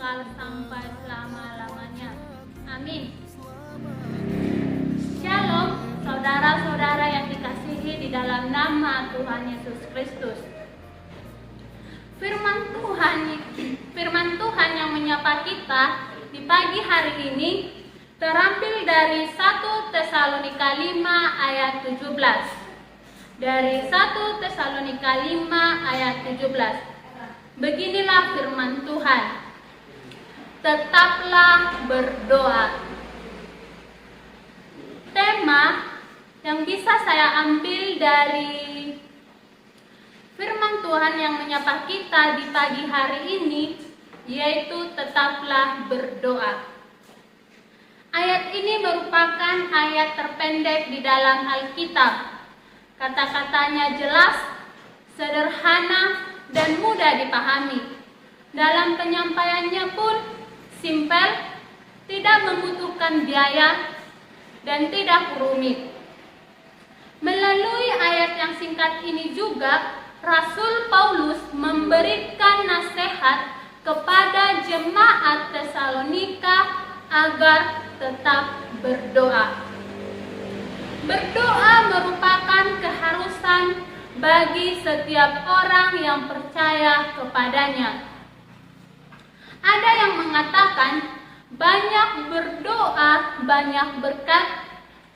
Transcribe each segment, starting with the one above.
kekal sampai selama-lamanya. Amin. Shalom, saudara-saudara yang dikasihi di dalam nama Tuhan Yesus Kristus. Firman Tuhan yang menyapa kita di pagi hari ini terambil dari 1 Tesalonika 5 ayat 17. Dari 1 Tesalonika 5 ayat 17. Beginilah firman Tuhan. Tetaplah berdoa. Tema yang bisa saya ambil dari firman Tuhan yang menyapa kita di pagi hari ini yaitu tetaplah berdoa. Ayat ini merupakan ayat terpendek di dalam Alkitab. Kata-katanya jelas, sederhana, dan mudah dipahami. Dalam penyampaiannya pun simpel, tidak membutuhkan biaya, dan tidak rumit. Melalui ayat yang singkat ini juga, Rasul Paulus memberikan nasihat kepada jemaat Tesalonika agar tetap berdoa. Berdoa merupakan keharusan bagi setiap orang yang percaya kepadanya. Ada yang mengatakan, banyak berdoa, banyak berkat,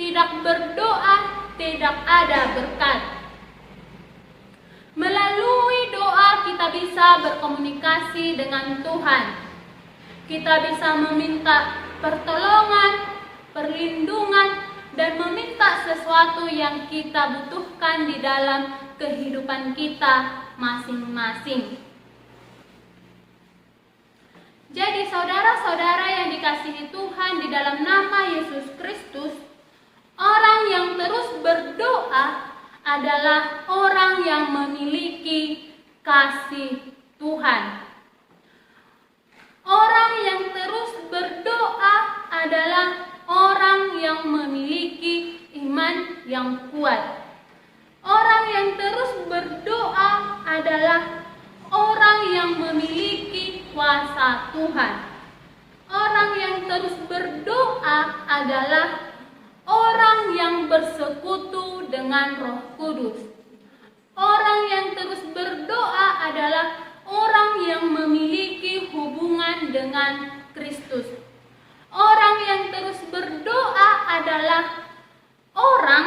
tidak berdoa, tidak ada berkat. Melalui doa kita bisa berkomunikasi dengan Tuhan. Kita bisa meminta pertolongan, perlindungan, dan meminta sesuatu yang kita butuhkan di dalam kehidupan kita masing-masing. Jadi saudara-saudara yang dikasihi Tuhan di dalam nama Yesus Kristus, orang yang terus berdoa adalah orang yang memiliki kasih Tuhan. Orang yang terus berdoa adalah orang yang memiliki iman yang kuat. Orang yang terus berdoa adalah orang yang memiliki kuasa Tuhan. Orang yang terus berdoa adalah orang yang bersekutu dengan Roh Kudus. Orang yang terus berdoa adalah orang yang memiliki hubungan dengan Kristus. Orang yang terus berdoa adalah orang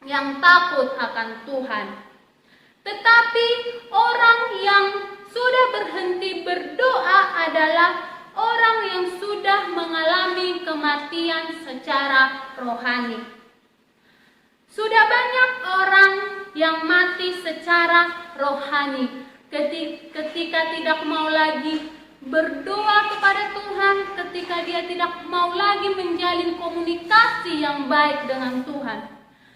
yang takut akan Tuhan. Tetapi orang yang sudah berhenti berdoa adalah orang yang sudah mengalami kematian secara rohani. Sudah banyak orang yang mati secara rohani ketika tidak mau lagi berdoa kepada Tuhan, ketika dia tidak mau lagi menjalin komunikasi yang baik dengan Tuhan,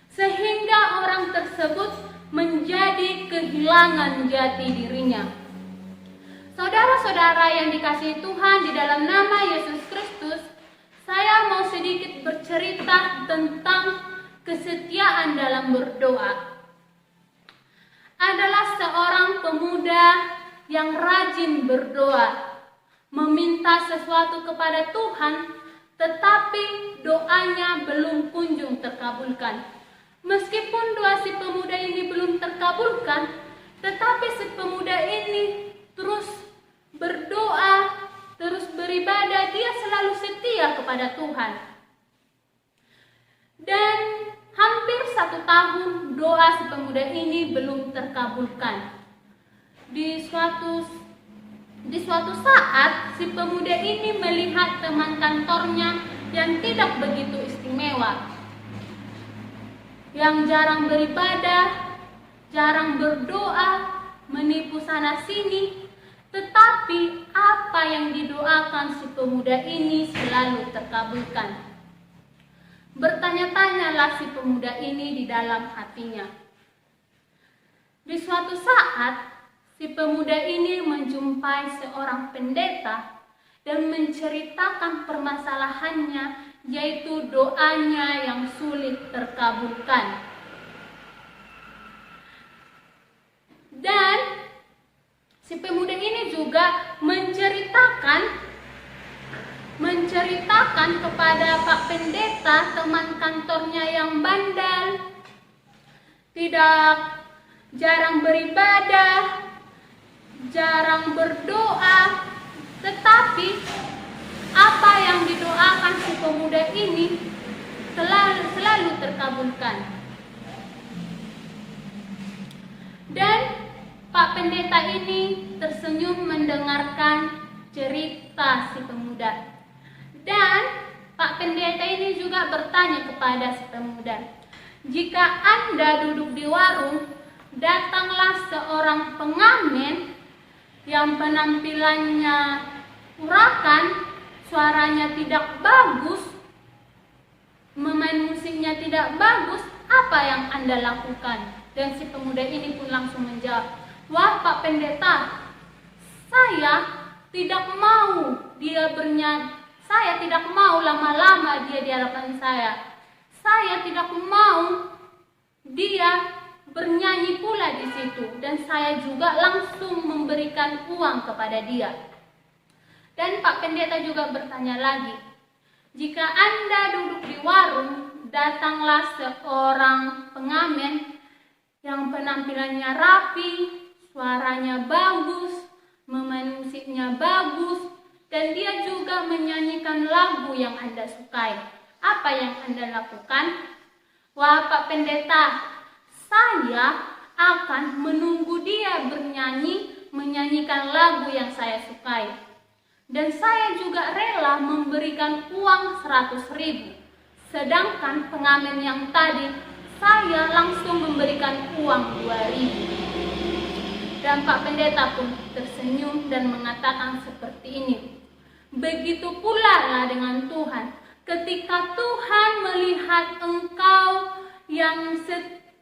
sehingga orang tersebut menjadi kehilangan jati dirinya. Saudara-saudara yang dikasihi Tuhan di dalam nama Yesus Kristus, saya mau sedikit bercerita tentang kesetiaan dalam berdoa. Adalah seorang pemuda yang rajin berdoa, meminta sesuatu kepada Tuhan, tetapi doanya belum kunjung terkabulkan. Meskipun doa si pemuda ini belum terkabulkan, tetapi si pemuda ini terus berdoa, terus beribadah, dia selalu setia kepada Tuhan. Dan hampir 1 tahun doa si pemuda ini belum terkabulkan. Di suatu saat si pemuda ini melihat teman kantornya yang tidak begitu istimewa, yang jarang beribadah, jarang berdoa, menipu sana sini, tetapi apa yang didoakan si pemuda ini selalu terkabulkan. Bertanya-tanyalah si pemuda ini di dalam hatinya. Di suatu saat, si pemuda ini menjumpai seorang pendeta dan menceritakan permasalahannya, yaitu doanya yang sulit terkabulkan. Dan si pemuda ini juga menceritakan menceritakan kepada Pak Pendeta teman kantornya yang bandel, jarang beribadah, jarang berdoa, tetapi apa yang didoakan si pemuda ini selalu terkabulkan. Dan Pak Pendeta ini tersenyum mendengarkan cerita si pemuda. Dan Pak Pendeta ini juga bertanya kepada si pemuda, "Jika Anda duduk di warung, datanglah seorang pengamen yang penampilannya urakan, suaranya tidak bagus, memain musiknya tidak bagus, apa yang Anda lakukan?" Dan si pemuda ini pun langsung menjawab, "Wah Pak Pendeta, saya tidak mau saya tidak mau lama-lama dia di hadapan saya. Saya tidak mau dia bernyanyi pula di situ, dan saya juga langsung memberikan uang kepada dia." Dan Pak Pendeta juga bertanya lagi, "Jika Anda duduk di warung, datanglah seorang pengamen yang penampilannya rapi, suaranya bagus, memain musiknya bagus, dan dia juga menyanyikan lagu yang Anda sukai. Apa yang Anda lakukan?" "Wah Pak Pendeta, saya akan menunggu dia menyanyikan lagu yang saya sukai. Dan saya juga rela memberikan uang 100.000. Sedangkan pengamen yang tadi, saya langsung memberikan uang 2.000. Dan Pak Pendeta pun tersenyum dan mengatakan seperti ini, "Begitu pula lah dengan Tuhan. Ketika Tuhan melihat engkau yang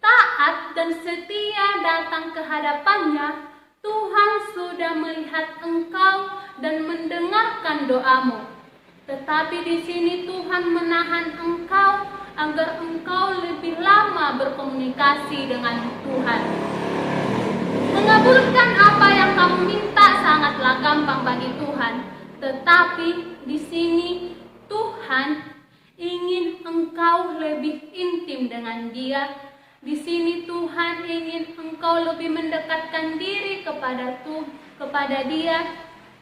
taat dan setia datang ke hadapannya, Tuhan sudah melihat engkau dan mendengarkan doamu. Tetapi di sini Tuhan menahan engkau agar engkau lebih lama berkomunikasi dengan Tuhan. Mengabulkan apa yang kamu minta sangatlah gampang bagi Tuhan, tetapi di sini Tuhan ingin engkau lebih intim dengan Dia. Di sini Tuhan ingin engkau lebih mendekatkan diri kepada Dia,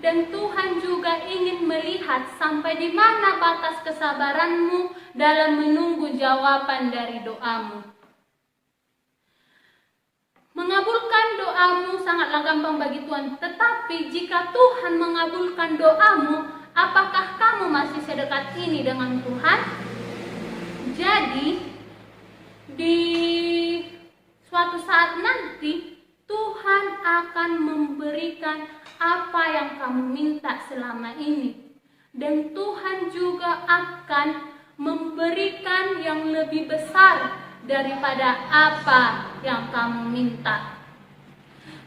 dan Tuhan juga ingin melihat sampai di mana batas kesabaranmu dalam menunggu jawaban dari doamu. Mengabulkan doamu sangatlah gampang bagi Tuhan, tetapi jika Tuhan mengabulkan doamu, apakah kamu masih sedekat ini dengan Tuhan? Jadi, di suatu saat nanti, Tuhan akan memberikan apa yang kamu minta selama ini. Dan Tuhan juga akan memberikan yang lebih besar daripada apa yang kamu minta.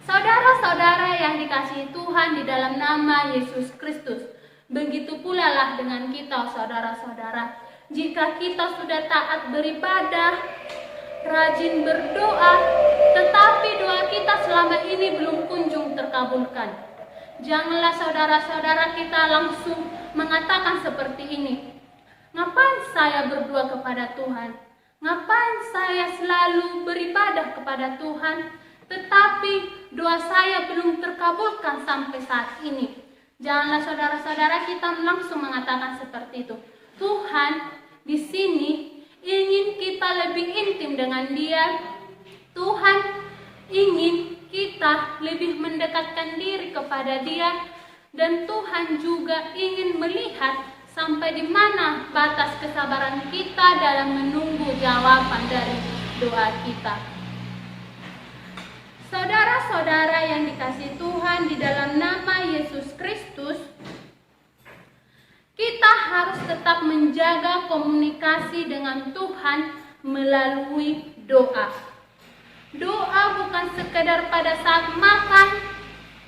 Saudara-saudara yang dikasihi Tuhan di dalam nama Yesus Kristus, begitu pula lah dengan kita, saudara-saudara. Jika kita sudah taat beribadah, rajin berdoa, tetapi doa kita selama ini belum kunjung terkabulkan, janganlah saudara-saudara kita langsung mengatakan seperti ini, "Ngapain saya berdoa kepada Tuhan? Ngapain saya selalu beribadah kepada Tuhan, tetapi doa saya belum terkabulkan sampai saat ini?" Janganlah saudara-saudara kita langsung mengatakan seperti itu. Tuhan di sini ingin kita lebih intim dengan Dia. Tuhan ingin kita lebih mendekatkan diri kepada Dia, dan Tuhan juga ingin melihat sampai di mana batas kesabaran kita dalam menunggu jawaban dari doa kita. Saudara-saudara yang dikasihi Tuhan di dalam nama Yesus Kristus, kita harus tetap menjaga komunikasi dengan Tuhan melalui doa. Doa bukan sekedar pada saat makan,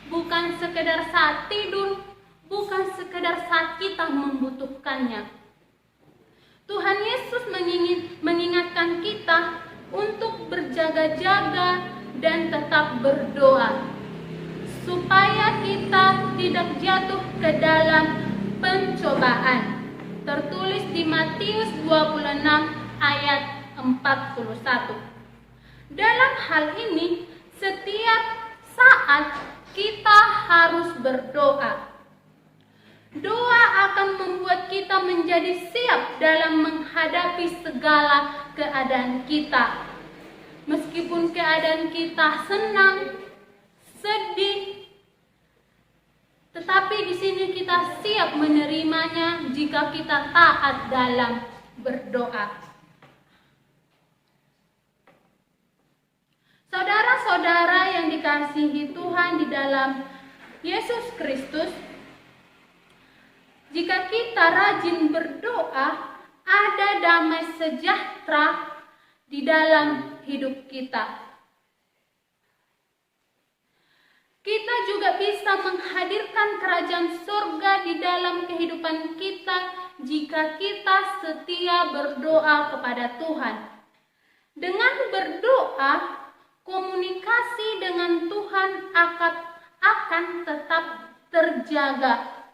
bukan sekedar saat tidur, bukan sekedar saat kita membutuhkannya. Tuhan Yesus mengingatkan kita untuk berjaga-jaga dan tetap berdoa. supaya kita tidak jatuh ke dalam pencobaan. Tertulis di Matius 26 ayat 41. Dalam hal ini, setiap saat kita harus berdoa. Doa akan membuat kita menjadi siap dalam menghadapi segala keadaan kita. Meskipun keadaan kita senang, sedih, tetapi di sini kita siap menerimanya jika kita taat dalam berdoa. Saudara-saudara yang dikasihi Tuhan di dalam Yesus Kristus, jika kita rajin berdoa, ada damai sejahtera di dalam hidup kita. Kita juga bisa menghadirkan kerajaan surga di dalam kehidupan kita jika kita setia berdoa kepada Tuhan. Dengan berdoa, komunikasi dengan Tuhan akan tetap terjaga.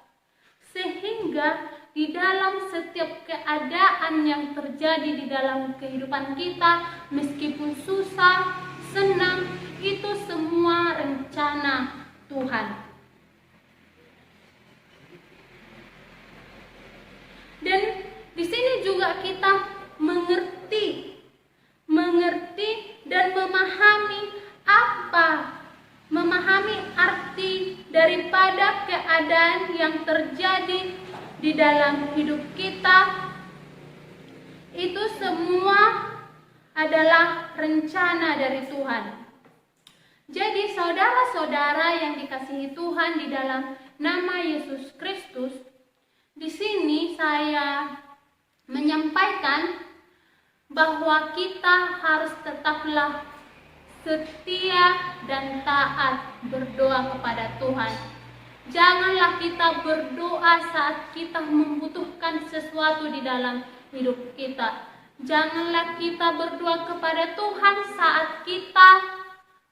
Sehingga di dalam setiap keadaan yang terjadi di dalam kehidupan kita, meskipun susah, senang, itu semua rencana Tuhan. Dan di sini juga kita mengerti dan memahami arti daripada keadaan yang terjadi di dalam hidup kita. Itu semua adalah rencana dari Tuhan. Jadi saudara-saudara yang dikasihi Tuhan di dalam nama Yesus Kristus, di sini saya menyampaikan bahwa kita harus tetaplah setia dan taat berdoa kepada Tuhan. Janganlah kita berdoa saat kita membutuhkan sesuatu di dalam hidup kita. Janganlah kita berdoa kepada Tuhan saat kita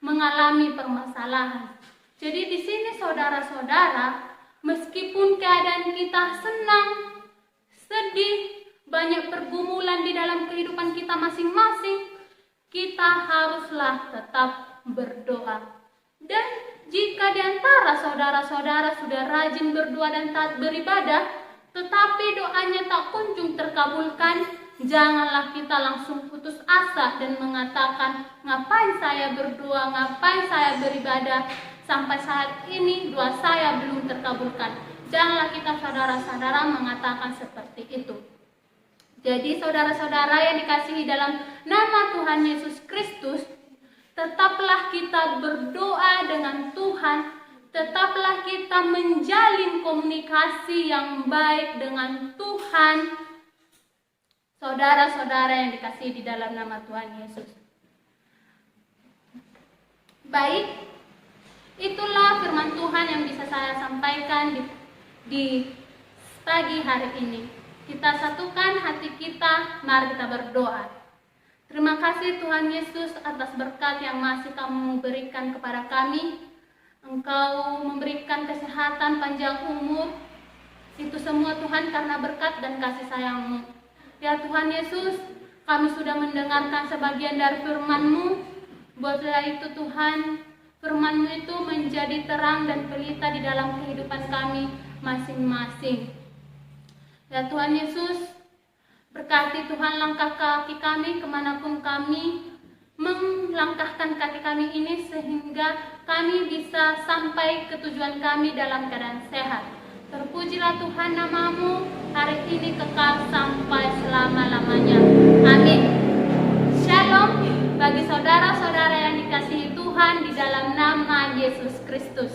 mengalami permasalahan. Jadi di sini saudara-saudara, meskipun keadaan kita senang, sedih, banyak pergumulan di dalam kehidupan kita masing-masing, kita haruslah tetap berdoa. Dan jika di antara saudara-saudara sudah rajin berdoa dan taat beribadah, tetapi doanya tak kunjung terkabulkan, janganlah kita langsung putus asa dan mengatakan, ngapain saya berdoa, ngapain saya beribadah, sampai saat ini doa saya belum terkabulkan. Janganlah kita saudara-saudara mengatakan seperti itu. Jadi saudara-saudara yang dikasihi dalam nama Tuhan Yesus Kristus, tetaplah kita berdoa dengan Tuhan, tetaplah kita menjalin komunikasi yang baik dengan Tuhan. Saudara-saudara yang dikasihi di dalam nama Tuhan Yesus. Baik, itulah firman Tuhan yang bisa saya sampaikan di pagi hari ini. Kita satukan hati kita, mari kita berdoa. Terima kasih Tuhan Yesus atas berkat yang masih kamu berikan kepada kami. Engkau memberikan kesehatan, panjang umur. Itu semua Tuhan karena berkat dan kasih sayang-Mu. Ya Tuhan Yesus, kami sudah mendengarkan sebagian dari firman-Mu. Buatlah itu Tuhan, firman-Mu itu menjadi terang dan pelita di dalam kehidupan kami masing-masing. Ya Tuhan Yesus, berkati Tuhan langkah kaki kami kemanapun kami melangkahkan kaki kami ini, sehingga kami bisa sampai ke tujuan kami dalam keadaan sehat. Terpujilah Tuhan nama-Mu hari ini kekal sampai selama-lamanya. Amin. Shalom bagi saudara-saudara yang dikasihi Tuhan di dalam nama Yesus Kristus.